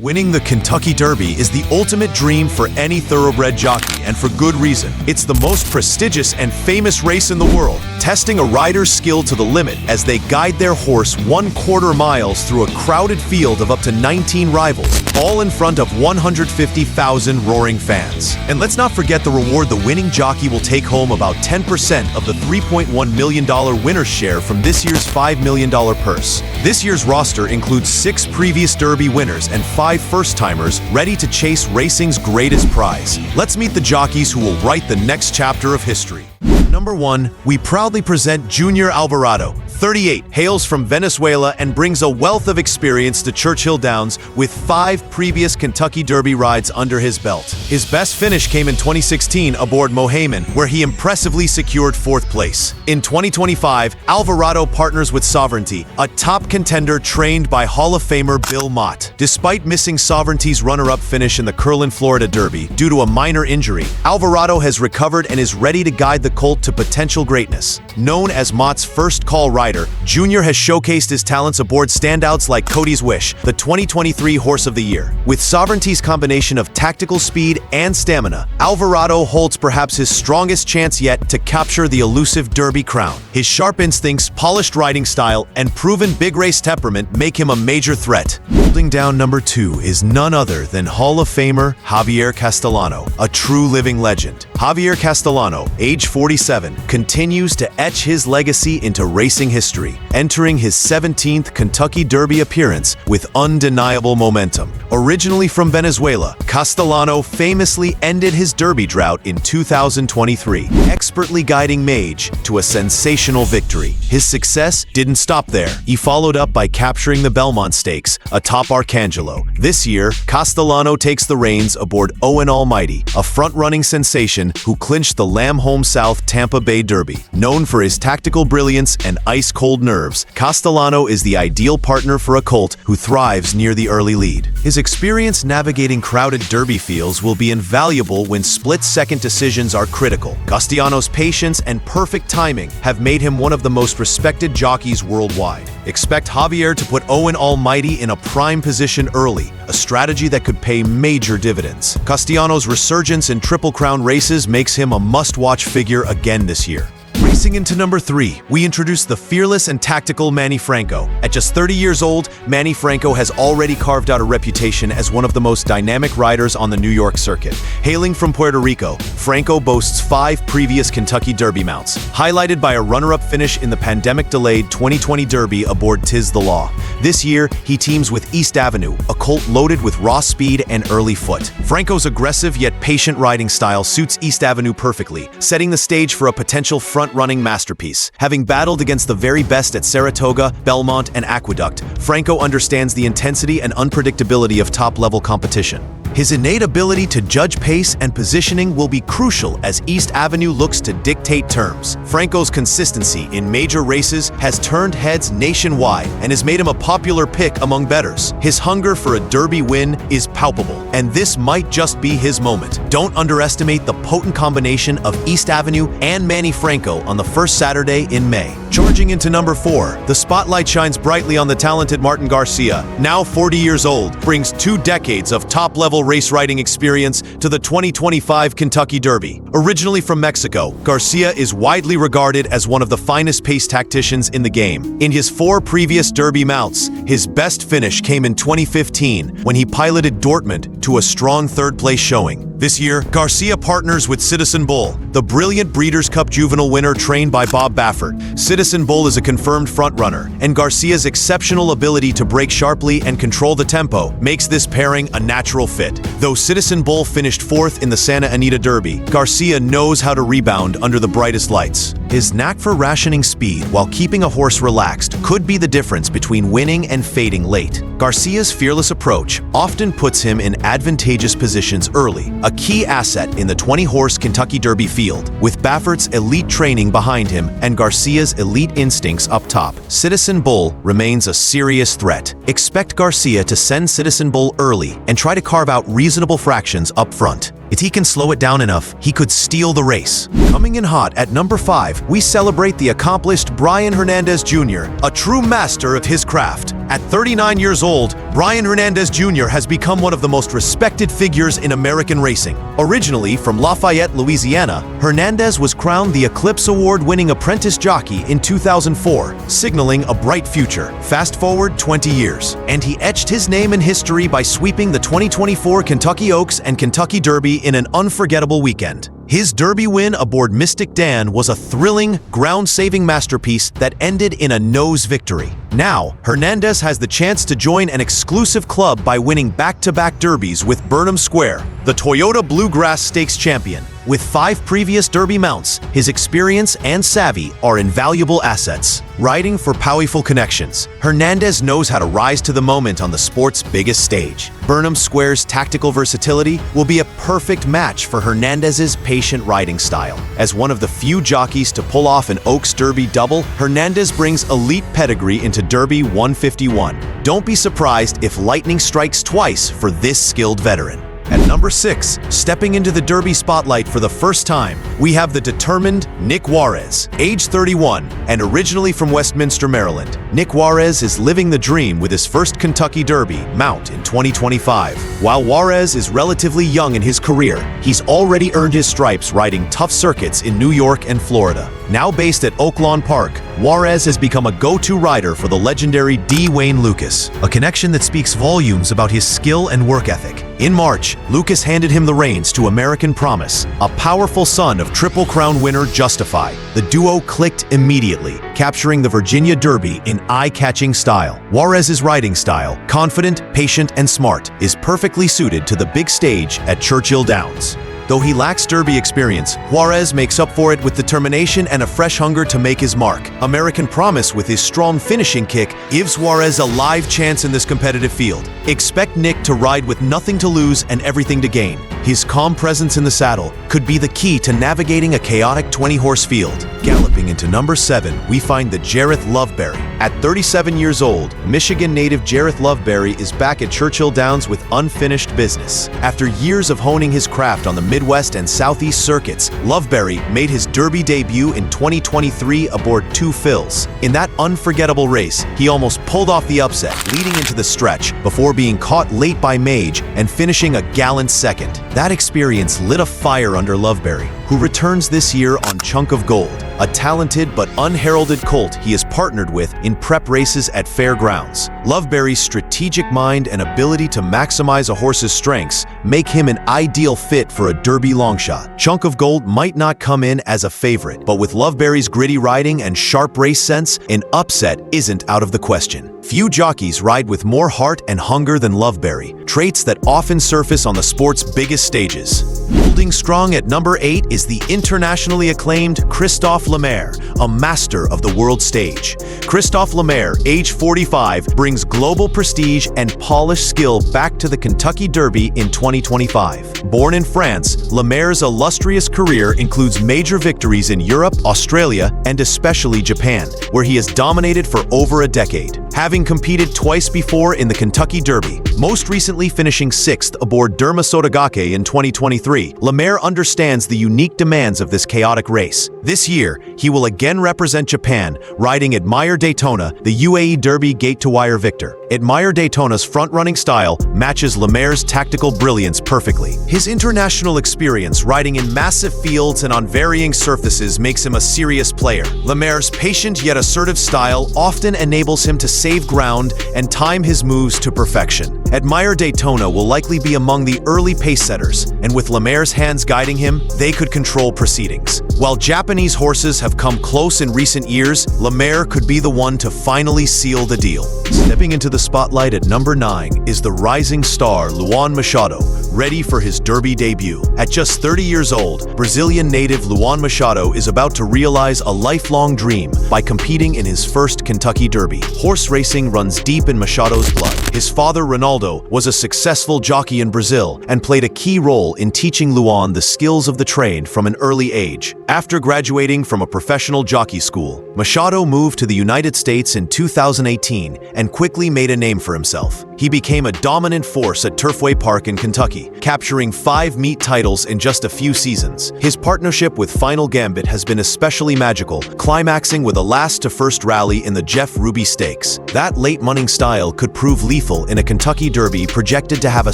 Winning the Kentucky Derby is the ultimate dream for any thoroughbred jockey, and for good reason. It's the most prestigious and famous race in the world, testing a rider's skill to the limit as they guide their horse 1/4 miles through a crowded field of up to 19 rivals, all in front of 150,000 roaring fans. And let's not forget the reward: the winning jockey will take home about 10% of the $3.1 million winner's share from this year's $5 million purse. This year's roster includes 6 previous Derby winners and 5 first-timers ready to chase racing's greatest prize. Let's meet the jockeys who will write the next chapter of history. Number 1, we proudly present Junior Alvarado. 38, hails from Venezuela and brings a wealth of experience to Churchill Downs with 5 previous Kentucky Derby rides under his belt. His best finish came in 2016 aboard Mohamed, where he impressively secured 4th place. In 2025, Alvarado partners with Sovereignty, a top contender trained by Hall of Famer Bill Mott. Despite missing Sovereignty's runner-up finish in the Curlin, Florida Derby due to a minor injury, Alvarado has recovered and is ready to guide the colt to potential greatness. Known as Mott's first call rider, Junior has showcased his talents aboard standouts like Cody's Wish, the 2023 Horse of the Year. With Sovereignty's combination of tactical speed and stamina, Alvarado holds perhaps his strongest chance yet to capture the elusive Derby crown. His sharp instincts, polished riding style, and proven big race temperament make him a major threat. Holding down number 2 is none other than Hall of Famer Javier Castellano, a true living legend. Javier Castellano, age 47, continues to etch his legacy into racing history, entering his 17th Kentucky Derby appearance with undeniable momentum. Originally from Venezuela, Castellano famously ended his Derby drought in 2023, expertly guiding Mage to a sensational victory. His success didn't stop there. He followed up by capturing the Belmont Stakes atop Arcangelo. This year, Castellano takes the reins aboard Owen Almighty, a front-running sensation who clinched the Lamb Home South Tampa Bay Derby. Known for his tactical brilliance and ice-cold nerves, Castellano is the ideal partner for a colt who thrives near the early lead. His experience navigating crowded Derby fields will be invaluable when split-second decisions are critical. Castellano's patience and perfect timing have made him one of the most respected jockeys worldwide. Expect Javier to put Owen Almighty in a prime position early, a strategy that could pay major dividends. Castellano's resurgence in Triple Crown races makes him a must-watch figure again this year. Racing into number 3, we introduce the fearless and tactical Manny Franco. At just 30 years old, Manny Franco has already carved out a reputation as one of the most dynamic riders on the New York circuit. Hailing from Puerto Rico, Franco boasts 5 previous Kentucky Derby mounts, highlighted by a runner-up finish in the pandemic-delayed 2020 Derby aboard Tiz the Law. This year, he teams with East Avenue, a colt loaded with raw speed and early foot. Franco's aggressive yet patient riding style suits East Avenue perfectly, setting the stage for a potential front-running masterpiece. Having battled against the very best at Saratoga, Belmont, and Aqueduct, Franco understands the intensity and unpredictability of top-level competition. His innate ability to judge pace and positioning will be crucial as East Avenue looks to dictate terms. Franco's consistency in major races has turned heads nationwide and has made him a popular pick among bettors. His hunger for a Derby win is palpable, and this might just be his moment. Don't underestimate the potent combination of East Avenue and Manny Franco on the first Saturday in May. Charging into number 4, the spotlight shines brightly on the talented Martin Garcia. Now 40 years old, brings 2 decades of top-level race riding experience to the 2025 Kentucky Derby. Originally from Mexico, Garcia is widely regarded as one of the finest pace tacticians in the game. In his 4 previous Derby mounts, his best finish came in 2015 when he piloted Dortmund to a strong 3rd-place showing. This year, Garcia partners with Citizen Bull, the brilliant Breeders' Cup Juvenile winner trained by Bob Baffert. Citizen Bull is a confirmed frontrunner, and Garcia's exceptional ability to brake sharply and control the tempo makes this pairing a natural fit. Though Citizen Bull finished 4th in the Santa Anita Derby, Garcia knows how to rebound under the brightest lights. His knack for rationing speed while keeping a horse relaxed could be the difference between winning and fading late. Garcia's fearless approach often puts him in advantageous positions early, a key asset in the 20-horse Kentucky Derby field. With Baffert's elite training behind him and Garcia's elite instincts up top, Citizen Bull remains a serious threat. Expect Garcia to send Citizen Bull early and try to carve out reasonable fractions up front. If he can slow it down enough, he could steal the race. Coming in hot at number 5, we celebrate the accomplished Brian Hernandez Jr., a true master of his craft. At 39 years old, Brian Hernandez Jr. has become one of the most respected figures in American racing. Originally from Lafayette, Louisiana, Hernandez was crowned the Eclipse Award-winning apprentice jockey in 2004, signaling a bright future. Fast forward 20 years, and he etched his name in history by sweeping the 2024 Kentucky Oaks and Kentucky Derby in an unforgettable weekend. His Derby win aboard Mystic Dan was a thrilling, ground-saving masterpiece that ended in a nose victory. Now, Hernandez has the chance to join an exclusive club by winning back-to-back Derbies with Burnham Square, the Toyota Bluegrass Stakes champion. With 5 previous Derby mounts, his experience and savvy are invaluable assets. Riding for powerful connections, Hernandez knows how to rise to the moment on the sport's biggest stage. Burnham Square's tactical versatility will be a perfect match for Hernandez's patient riding style. As one of the few jockeys to pull off an Oaks Derby double, Hernandez brings elite pedigree into Derby 151. Don't be surprised if lightning strikes twice for this skilled veteran. At number 6, stepping into the Derby spotlight for the first time, we have the determined Nick Wararez. Age 31 and originally from Westminster, Maryland, Nick Wararez is living the dream with his first Kentucky Derby mount in 2025. While Wararez is relatively young in his career, he's already earned his stripes riding tough circuits in New York and Florida. Now based at Oaklawn Park, Wararez has become a go-to rider for the legendary D. Wayne Lukas, a connection that speaks volumes about his skill and work ethic. In March, Lukas handed him the reins to American Promise, a powerful son of Triple Crown winner Justify. The duo clicked immediately, capturing the Virginia Derby in eye-catching style. Wararez's riding style, confident, patient, and smart, is perfectly suited to the big stage at Churchill Downs. Though he lacks Derby experience, Wararez makes up for it with determination and a fresh hunger to make his mark. American Promise, with his strong finishing kick, gives Wararez a live chance in this competitive field. Expect Nick to ride with nothing to lose and everything to gain. His calm presence in the saddle could be the key to navigating a chaotic 20-horse field. Galloping into number 7, we find the Jarth Loveberry. At 37 years old, Michigan native Jarth Loveberry is back at Churchill Downs with unfinished business. After years of honing his craft on the Midwest and Southeast circuits, Loveberry made his Derby debut in 2023 aboard 2 fills. In that unforgettable race, he almost pulled off the upset, leading into the stretch before being caught late by Mage and finishing a gallant second. That experience lit a fire under Loveberry, who returns this year on Chunk of Gold, a talented but unheralded colt he has partnered with in prep races at fairgrounds. Loveberry's strategic mind and ability to maximize a horse's strengths make him an ideal fit for a Derby longshot. Chunk of Gold might not come in as a favorite, but with Loveberry's gritty riding and sharp race sense, an upset isn't out of the question. Few jockeys ride with more heart and hunger than Loveberry, traits that often surface on the sport's biggest stages. Holding strong at number 8 is the internationally acclaimed Kristoff La Mer, a master of the world stage. Kristoff La Mer, age 45, brings global prestige and polished skill back to the Kentucky Derby in 2025. Born in France, La Mer's illustrious career includes major victories in Europe, Australia, and especially Japan, where he has dominated for over a decade. Having competed twice before in the Kentucky Derby, most recently finishing 6th aboard Derma Sotogake in 2023, La Mer understands the unique demands of this chaotic race. This year, he will again represent Japan, riding Admire Daytona, the UAE Derby gate-to-wire victor. Admire Daytona's front-running style matches La Mer's tactical brilliance perfectly. His international experience riding in massive fields and on varying surfaces makes him a serious player. La Mer's patient yet assertive style often enables him to save ground and time his moves to perfection. Admire Daytona will likely be among the early pace setters, and with La Mer's hands guiding him, they could control proceedings. While Japanese horses have come close in recent years, La Mer could be the one to finally seal the deal. Stepping into the spotlight at number 9 is the rising star Luan Mashado, ready for his Derby debut. At just 30 years old, Brazilian native Luan Mashado is about to realize a lifelong dream by competing in his first Kentucky Derby. Horse racing runs deep in Machado's blood. His father, Ronaldo, was a successful jockey in Brazil and played a key role in teaching Luan the skills of the trade from an early age. After graduating from a professional jockey school, Mashado moved to the United States in 2018 and quickly made a name for himself. He became a dominant force at Turfway Park in Kentucky, Derby, capturing 5 meet titles in just a few seasons. His partnership with Final Gambit has been especially magical, climaxing with a last-to-first rally in the Jeff Ruby Stakes. That late-munning style could prove lethal in a Kentucky Derby projected to have a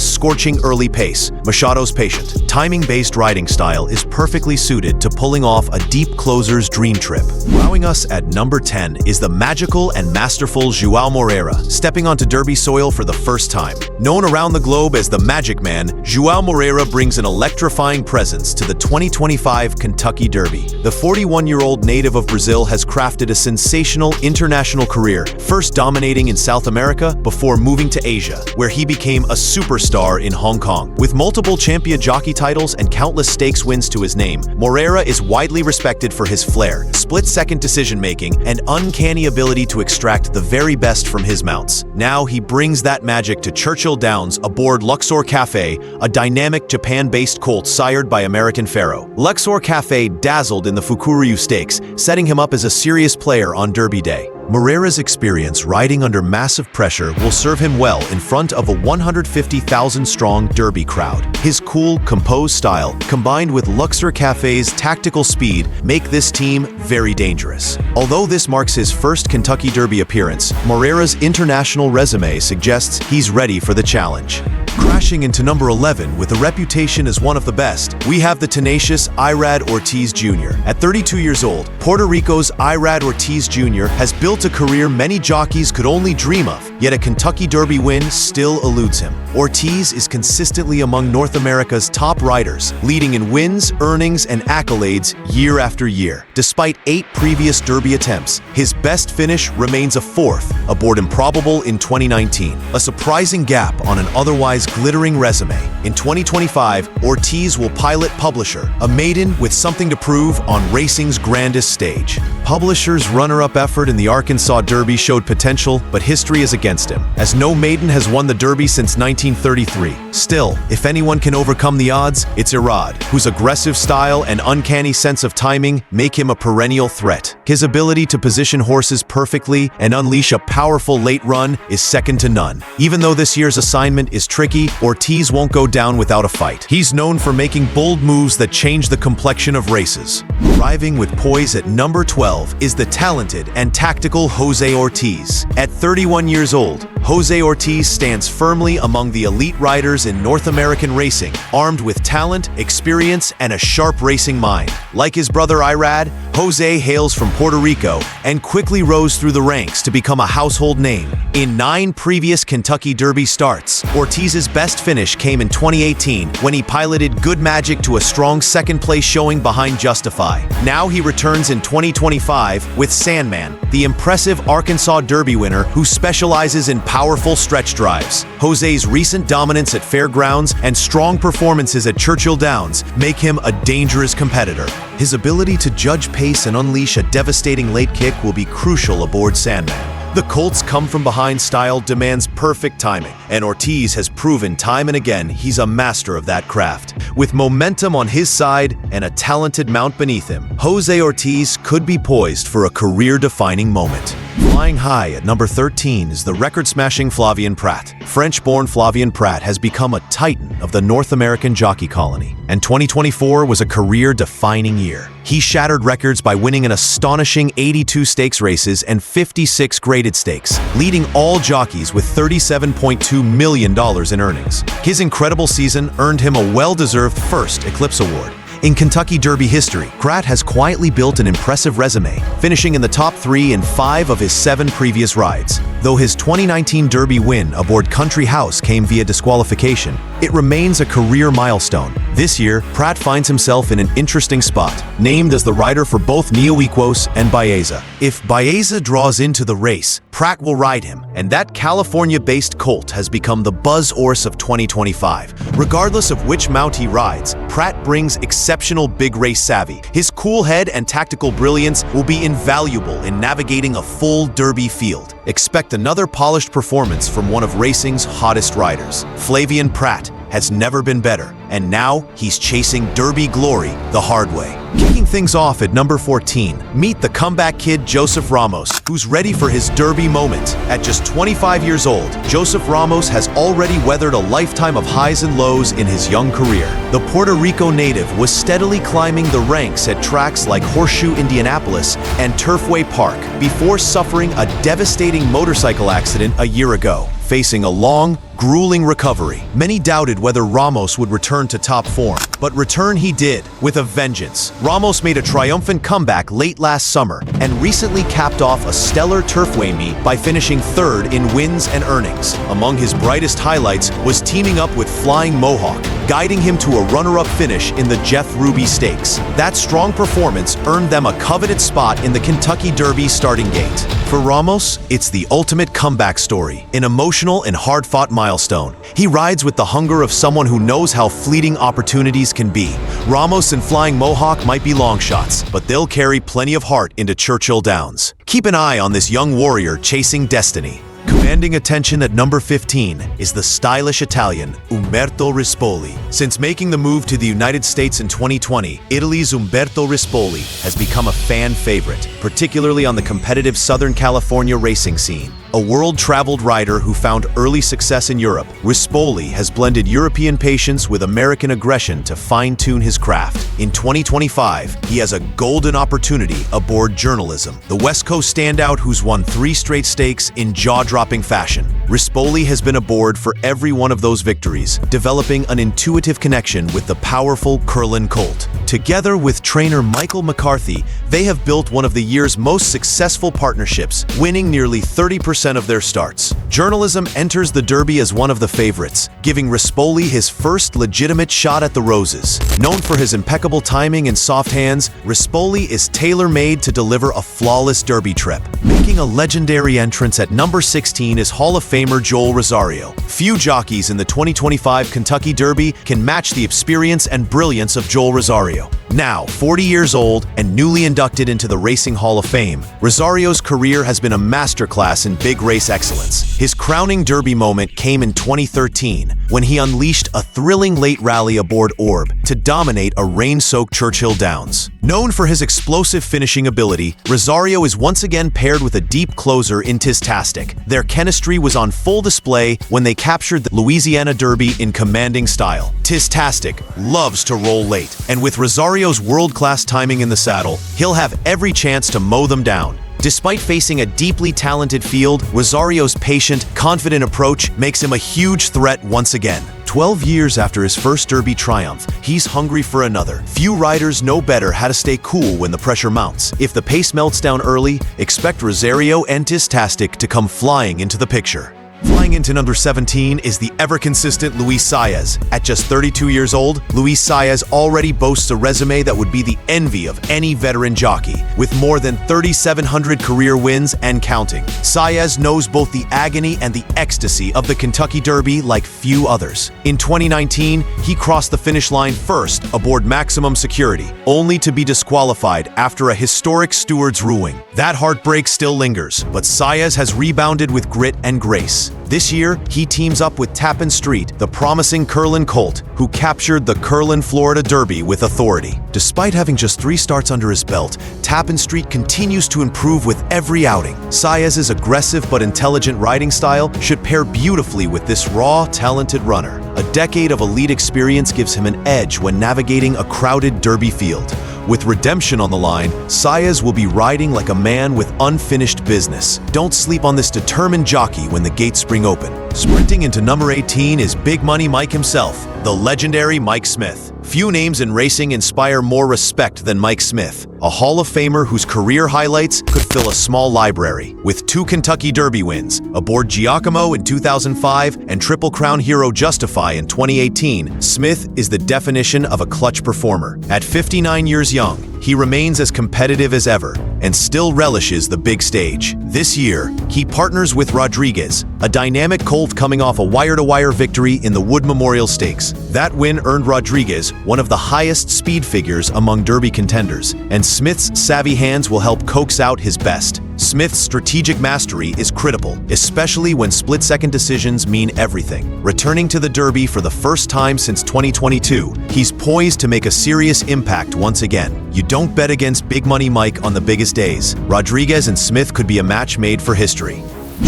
scorching early pace. Mashado's patient, timing-based riding style is perfectly suited to pulling off a deep closer's dream trip. Wowing us at number 10 is the magical and masterful Juel Morera, stepping onto Derby soil for the first time. Known around the globe as the Magic Man, Juel Morera brings an electrifying presence to the 2025 Kentucky Derby. The 41-year-old native of Brazil has crafted a sensational international career, first dominating in South America before moving to Asia, where he became a superstar in Hong Kong. With multiple champion jockey titles and countless stakes wins to his name, Morera is widely respected for his flair, split-second decision-making, and uncanny ability to extract the very best from his mounts. Now he brings that magic to Churchill Downs aboard Luxor Cafe, a dynamic Japan-based colt sired by American Pharaoh. Luxor Cafe dazzled in the Fukuryu Stakes, setting him up as a serious player on Derby Day. Morera's experience riding under massive pressure will serve him well in front of a 150,000-strong Derby crowd. His cool, composed style, combined with Luxor Cafe's tactical speed, make this team very dangerous. Although this marks his first Kentucky Derby appearance, Morera's international resume suggests he's ready for the challenge. Crashing into number 11 with a reputation as one of the best, we have the tenacious Irad Ortiz Jr. At 32 years old, Puerto Rico's Irad Ortiz Jr. has built a career many jockeys could only dream of, yet a Kentucky Derby win still eludes him. Ortiz is consistently among North America's top riders, leading in wins, earnings, and accolades year after year. Despite 8 previous Derby attempts, his best finish remains a 4th, aboard Improbable in 2019, a surprising gap on an otherwise glittering resume. In 2025, Ortiz will pilot Publisher, a maiden with something to prove on racing's grandest stage. Publisher's runner-up effort in the Arkansas Derby showed potential, but history is against him, as no maiden has won the Derby since 1933. Still, if anyone can overcome the odds, it's Irad, whose aggressive style and uncanny sense of timing make him a perennial threat. His ability to position horses perfectly and unleash a powerful late run is second to none. Even though this year's assignment is tricky, Ortiz won't go down without a fight. He's known for making bold moves that change the complexion of races. Arriving with poise at number 12 is the talented and tactical Jose Ortiz. At 31 years old, Jose Ortiz stands firmly among the elite riders in North American racing, armed with talent, experience, and a sharp racing mind. Like his brother Irad, Jose hails from Puerto Rico and quickly rose through the ranks to become a household name. In 9 previous Kentucky Derby starts, Ortiz's best finish came in 2018 when he piloted Good Magic to a strong second-place showing behind Justify. Now he returns in 2025 with Sandman, the impressive Arkansas Derby winner who specializes in powerful stretch drives. Jose's recent dominance at Fairgrounds and strong performances at Churchill Downs make him a dangerous competitor. His ability to judge pace and unleash a devastating late kick will be crucial aboard Sandman. The Colts come-from-behind style demands perfect timing, and Ortiz has proven time and again he's a master of that craft. With momentum on his side and a talented mount beneath him, Jose Ortiz could be poised for a career-defining moment. Flying high at number 13 is the record-smashing Flavien Prat. French-born Flavien Prat has become a titan of the North American jockey colony, and 2024 was a career-defining year. He shattered records by winning an astonishing 82 stakes races and 56 graded stakes, leading all jockeys with $37.2 million in earnings. His incredible season earned him a well-deserved first Eclipse Award. In Kentucky Derby history, Prat has quietly built an impressive resume, finishing in the top 3 in 5 of his 7 previous rides. Though his 2019 Derby win aboard Country House came via disqualification, it remains a career milestone. This year, Prat finds himself in an interesting spot, named as the rider for both Neo Equos and Baeza. If Baeza draws into the race, Prat will ride him, and that California-based colt has become the buzz horse of 2025. Regardless of which mount he rides, Prat brings exceptional big race savvy. His cool head and tactical brilliance will be invaluable in navigating a full Derby field. Expect another polished performance from one of racing's hottest riders. Flavien Prat has never been better, and now he's chasing Derby glory the hard way. Kicking things off at number 14, meet the comeback kid Joseph Ramos, who's ready for his Derby moment. At just 25 years old, Joseph Ramos has already weathered a lifetime of highs and lows in his young career. The Puerto Rico native was steadily climbing the ranks at tracks like Horseshoe Indianapolis and Turfway Park before suffering a devastating motorcycle accident a year ago. Facing a long, grueling recovery, many doubted whether Ramos would return to top form, but return he did, with a vengeance. Ramos made a triumphant comeback late last summer and recently capped off a stellar Turfway meet by finishing third in wins and earnings. Among his brightest highlights was teaming up with Flying Mohawk, guiding him to a runner-up finish in the Jeff Ruby Stakes. That strong performance earned them a coveted spot in the Kentucky Derby starting gate. For Ramos, it's the ultimate comeback story, an emotional and hard-fought milestone. He rides with the hunger of someone who knows how fleeting opportunities can be. Ramos and Flying Mohawk might be long shots, but they'll carry plenty of heart into Churchill Downs. Keep an eye on this young warrior chasing destiny. Commanding attention at number 15 is the stylish Italian Ombberto Rispulli. Since making the move to the United States in 2020, Italy's Ombberto Rispulli has become a fan favorite, particularly on the competitive Southern California racing scene. A world-traveled rider who found early success in Europe, Rispulli has blended European patience with American aggression to fine-tune his craft. In 2025, he has a golden opportunity aboard journalism. The West Coast standout who's won 3 straight stakes in jaw-dropping fashion. Rispulli has been aboard for every one of those victories, developing an intuitive connection with the powerful Curlin colt. Together with trainer Michael McCarthy, they have built one of the year's most successful partnerships, winning nearly 30% of their starts. Journalism enters the Derby as one of the favorites, giving Rispulli his first legitimate shot at the roses. Known for his impeccable timing and soft hands, Rispulli is tailor-made to deliver a flawless Derby trip. Making a legendary entrance at number 16 is Hall of Famer Juel Rosario. Few jockeys in the 2025 Kentucky Derby can match the experience and brilliance of Juel Rosario. Now, 40 years old and newly inducted into the Racing Hall of Fame, Rosario's career has been a masterclass in big race excellence. His crowning Derby moment came in 2013, when he unleashed a thrilling late rally aboard Orb to dominate a rain-soaked Churchill Downs. Known for his explosive finishing ability, Rosario is once again paired with a deep closer in Tistastic. Their chemistry was on full display when they captured the Louisiana Derby in commanding style. Tistastic loves to roll late, and with Rosario's world-class timing in the saddle, he'll have every chance to mow them down. Despite facing a deeply talented field, Rosario's patient, confident approach makes him a huge threat once again. 12 years after his first Derby triumph, he's hungry for another. Few riders know better how to stay cool when the pressure mounts. If the pace melts down early, expect Rosario and Tistastic to come flying into the picture. Flying into number 17 is the ever-consistent Luis Saez. At just 32 years old, Luis Saez already boasts a resume that would be the envy of any veteran jockey. With more than 3,700 career wins and counting, Saez knows both the agony and the ecstasy of the Kentucky Derby like few others. In 2019, he crossed the finish line first aboard Maximum Security, only to be disqualified after a historic steward's ruling. That heartbreak still lingers, but Saez has rebounded with grit and grace. This year, he teams up with Tappan Street, the promising Curlin colt, who captured the Curlin, Florida Derby with authority. Despite having just 3 starts under his belt, Tappan Street continues to improve with every outing. Saez's aggressive but intelligent riding style should pair beautifully with this raw, talented runner. A decade of elite experience gives him an edge when navigating a crowded Derby field. With redemption on the line, Saez will be riding like a man with unfinished business. Don't sleep on this determined jockey when the gates spring open. Sprinting into number 18 is Big Money Mike himself, the legendary Mike Smith. Few names in racing inspire more respect than Mike Smith, a Hall of Famer whose career highlights could fill a small library. With 2 Kentucky Derby wins, aboard Giacomo in 2005 and Triple Crown hero Justify in 2018, Smith is the definition of a clutch performer. At 59 years young, he remains as competitive as ever and still relishes the big stage. This year, he partners with Rodriguez, a dynamic colt coming off a wire-to-wire victory in the Wood Memorial Stakes. That win earned Rodriguez one of the highest speed figures among Derby contenders, and Smith's savvy hands will help coax out his best. Smith's strategic mastery is critical, especially when split-second decisions mean everything. Returning to the Derby for the first time since 2022, he's poised to make a serious impact once again. You don't bet against Big Money Mike on the biggest days. Rodriguez and Smith could be a match made for history.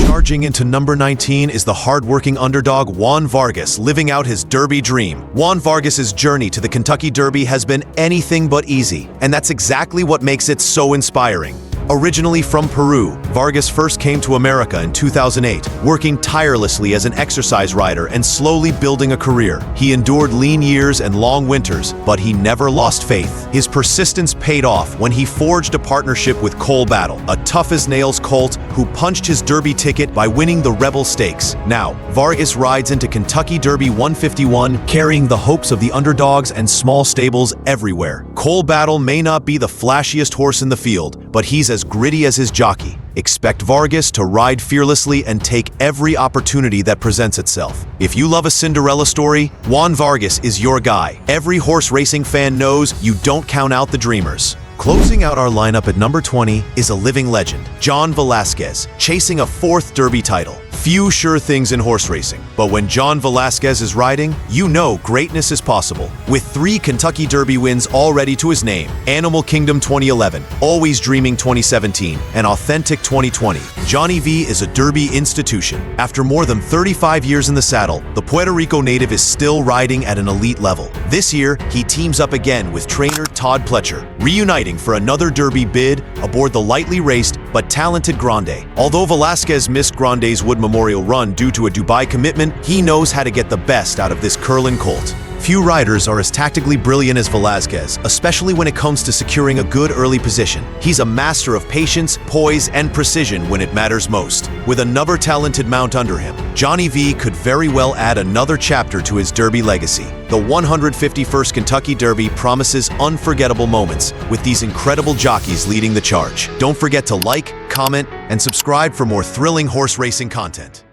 Charging into number 19 is the hard-working underdog Juan Vargas, living out his Derby dream. Juan Vargas's journey to the Kentucky Derby has been anything but easy, and that's exactly what makes it so inspiring. Originally from Peru, Vargas first came to America in 2008, working tirelessly as an exercise rider and slowly building a career. He endured lean years and long winters, but he never lost faith. His persistence paid off when he forged a partnership with Cole Battle, a tough-as-nails colt who punched his Derby ticket by winning the Rebel Stakes. Now, Vargas rides into Kentucky Derby 151, carrying the hopes of the underdogs and small stables everywhere. Cole Battle may not be the flashiest horse in the field, but he's as gritty as his jockey. Expect Vargas to ride fearlessly and take every opportunity that presents itself. If you love a Cinderella story, Juan Vargas is your guy. Every horse racing fan knows you don't count out the dreamers. Closing out our lineup at number 20 is a living legend, John Velasquez, chasing a 4th Derby title. Few sure things in horse racing, but when John Velasquez is riding, you know greatness is possible. With 3 Kentucky Derby wins already to his name, Animal Kingdom 2011, Always Dreaming 2017, and Authentic 2020, Johnny V is a Derby institution. After more than 35 years in the saddle, the Puerto Rico native is still riding at an elite level. This year, he teams up again with trainer Todd Pletcher, reuniting for another Derby bid aboard the lightly raced but talented Grande. Although Velasquez missed Grande's Wood Memorial run due to a Dubai commitment, he knows how to get the best out of this curlin colt. Few riders are as tactically brilliant as Velasquez, especially when it comes to securing a good early position. He's a master of patience, poise, and precision when it matters most. With another talented mount under him, Johnny V could very well add another chapter to his Derby legacy. The 151st Kentucky Derby promises unforgettable moments with these incredible jockeys leading the charge. Don't forget to like, comment, and subscribe for more thrilling horse racing content.